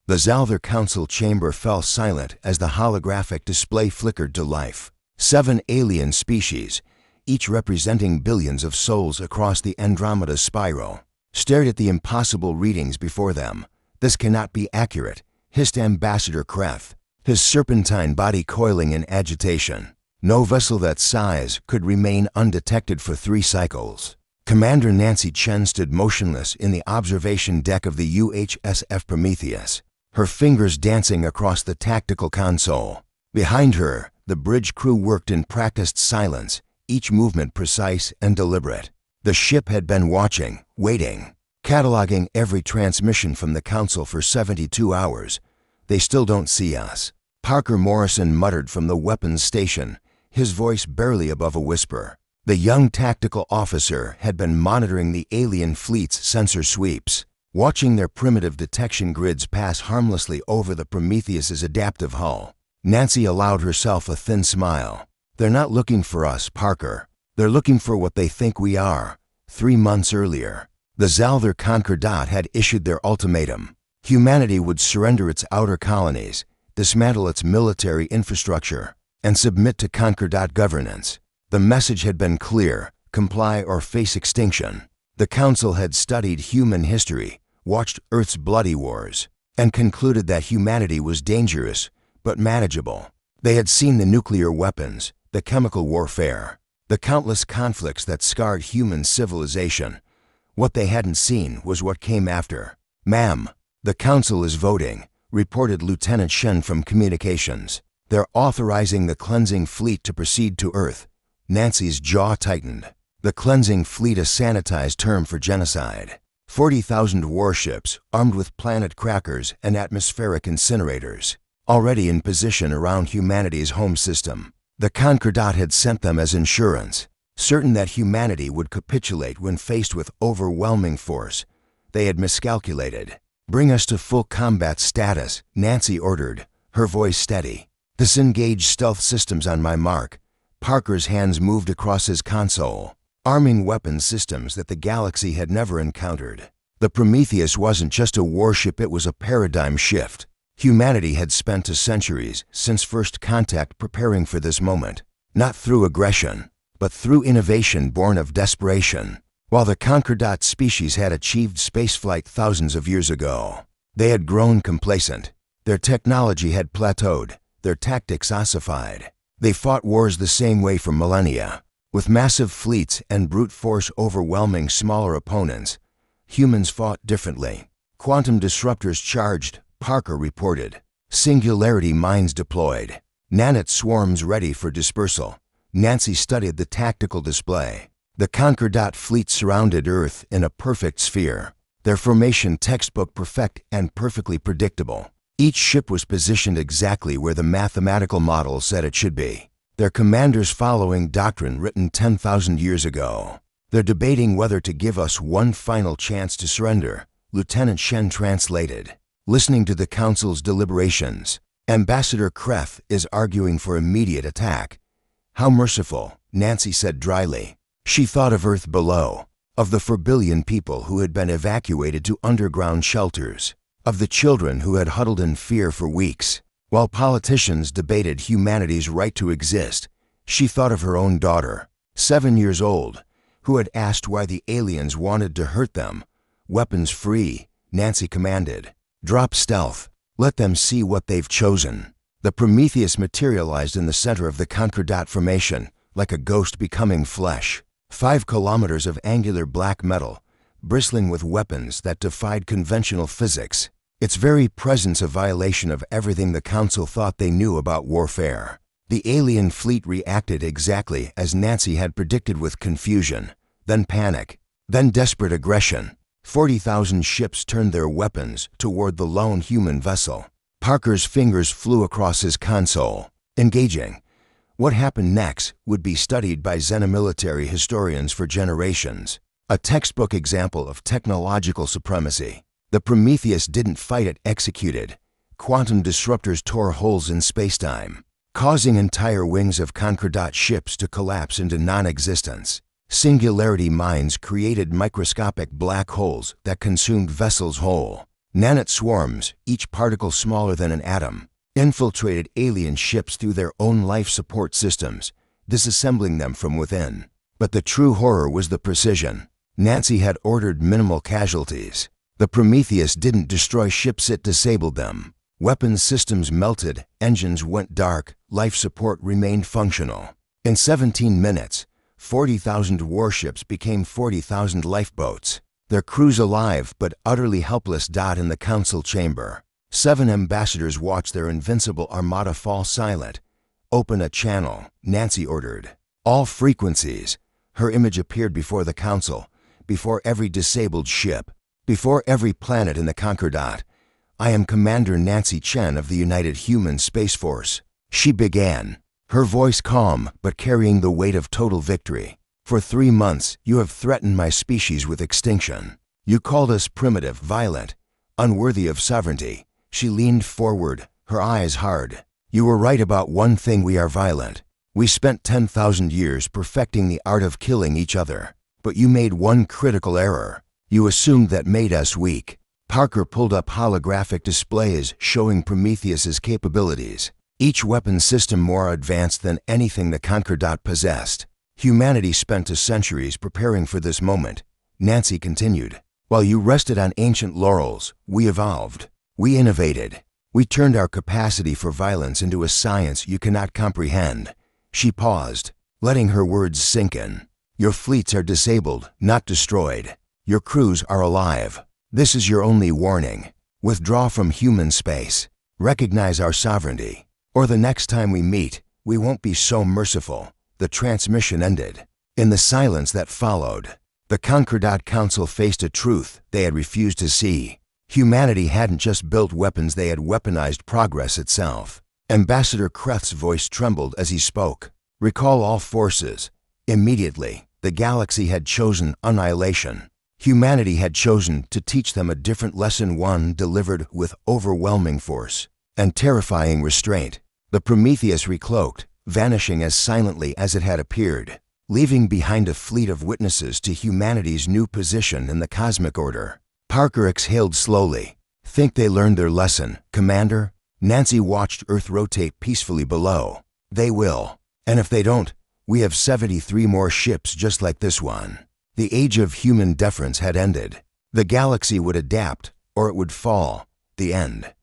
The Zalther Council chamber fell silent as the holographic display flickered to life. 7 alien species, each representing billions of souls across the Andromeda spiral, stared at the impossible readings before them. "This cannot be accurate," hissed Ambassador Kreth, his serpentine body coiling in agitation. No vessel that size could remain undetected for 3 cycles. Commander Nancy Chen stood motionless in the observation deck of the UHSF Prometheus, her fingers dancing across the tactical console. Behind her, the bridge crew worked in practiced silence, each movement precise and deliberate. The ship had been watching, waiting, cataloging every transmission from the Council for 72 hours. "They still don't see us," Parker Morrison muttered from the weapons station, his voice barely above a whisper. The young tactical officer had been monitoring the alien fleet's sensor sweeps, watching their primitive detection grids pass harmlessly over the Prometheus's adaptive hull. Nancy allowed herself a thin smile. "They're not looking for us, Parker. They're looking for what they think we are." 3 months earlier, the Zalther Concordat had issued their ultimatum. Humanity would surrender its outer colonies, dismantle its military infrastructure, and submit to Concordat governance. The message had been clear: comply or face extinction. The Council had studied human history, watched Earth's bloody wars, and concluded that humanity was dangerous but manageable. They had seen the nuclear weapons, the chemical warfare, the countless conflicts that scarred human civilization. What they hadn't seen was what came after. "Ma'am, the Council is voting," reported Lieutenant Shen from Communications. "They're authorizing the cleansing fleet to proceed to Earth." Nancy's jaw tightened. The cleansing fleet, a sanitized term for genocide. 40,000 warships, armed with planet crackers and atmospheric incinerators, already in position around humanity's home system. The Concordat had sent them as insurance, certain that humanity would capitulate when faced with overwhelming force. They had miscalculated. "Bring us to full combat status," Nancy ordered, her voice steady. "Disengage stealth systems on my mark." Parker's hands moved across his console, arming weapons systems that the galaxy had never encountered. The Prometheus wasn't just a warship, it was a paradigm shift. Humanity had spent centuries since first contact preparing for this moment, not through aggression, but through innovation born of desperation. While the Concordat species had achieved spaceflight thousands of years ago, they had grown complacent. Their technology had plateaued, their tactics ossified. They fought wars the same way for millennia, with massive fleets and brute force overwhelming smaller opponents. Humans fought differently. "Quantum disruptors charged," Parker reported. "Singularity mines deployed. Nanite swarms ready for dispersal." Nancy studied the tactical display. The Concordat fleet surrounded Earth in a perfect sphere, their formation textbook perfect and perfectly predictable. Each ship was positioned exactly where the mathematical model said it should be, their commanders following doctrine written 10,000 years ago. "They're debating whether to give us one final chance to surrender," Lieutenant Shen translated, listening to the Council's deliberations. "Ambassador Kreth is arguing for immediate attack." "How merciful," Nancy said dryly. She thought of Earth below, of the 4 billion people who had been evacuated to underground shelters, of the children who had huddled in fear for weeks. While politicians debated humanity's right to exist, she thought of her own daughter, 7 years old, who had asked why the aliens wanted to hurt them. "Weapons free," Nancy commanded. "Drop stealth. Let them see what they've chosen." The Prometheus materialized in the center of the Concordat formation, like a ghost becoming flesh. 5 kilometers of angular black metal, bristling with weapons that defied conventional physics. Its very presence a violation of everything the Council thought they knew about warfare. The alien fleet reacted exactly as Nancy had predicted, with confusion, then panic, then desperate aggression. 40,000 ships turned their weapons toward the lone human vessel. Parker's fingers flew across his console, engaging. What happened next would be studied by xenomilitary historians for generations. A textbook example of technological supremacy. The Prometheus didn't fight, it executed. Quantum disruptors tore holes in spacetime, causing entire wings of Concordat ships to collapse into non-existence. Singularity mines created microscopic black holes that consumed vessels whole. Nanite swarms, each particle smaller than an atom, infiltrated alien ships through their own life support systems, disassembling them from within. But the true horror was the precision. Nancy had ordered minimal casualties. The Prometheus didn't destroy ships, it disabled them. Weapons systems melted, engines went dark, life support remained functional. In 17 minutes, 40,000 warships became 40,000 lifeboats, their crews alive but utterly helpless. In the council chamber, 7 ambassadors watched their invincible armada fall silent. "Open a channel," Nancy ordered. "All frequencies." Her image appeared before the council, before every disabled ship, before every planet in the Concordat. "I am Commander Nancy Chen of the United Human Space Force," she began, her voice calm but carrying the weight of total victory. "For 3 months, you have threatened my species with extinction. You called us primitive, violent, unworthy of sovereignty." She leaned forward, her eyes hard. "You were right about one thing: we are violent. We spent 10,000 years perfecting the art of killing each other. But you made one critical error. You assumed that made us weak." Parker pulled up holographic displays showing Prometheus's capabilities, each weapon system more advanced than anything the Concordat possessed. "Humanity spent centuries preparing for this moment," Nancy continued. "While you rested on ancient laurels, we evolved. We innovated. We turned our capacity for violence into a science you cannot comprehend." She paused, letting her words sink in. "Your fleets are disabled, not destroyed. Your crews are alive. This is your only warning. Withdraw from human space. Recognize our sovereignty. Or the next time we meet, we won't be so merciful." The transmission ended. In the silence that followed, the Concordat Council faced a truth they had refused to see. Humanity hadn't just built weapons, they had weaponized progress itself. Ambassador Kreth's voice trembled as he spoke. "Recall all forces. Immediately, the galaxy had chosen annihilation. Humanity had chosen to teach them a different lesson, one delivered with overwhelming force and terrifying restraint." The Prometheus recloaked, vanishing as silently as it had appeared, leaving behind a fleet of witnesses to humanity's new position in the cosmic order. Parker exhaled slowly. "Think they learned their lesson, Commander?" Nancy watched Earth rotate peacefully below. "They will. And if they don't, we have 73 more ships just like this one." The age of human deference had ended. The galaxy would adapt, or it would fall. The end.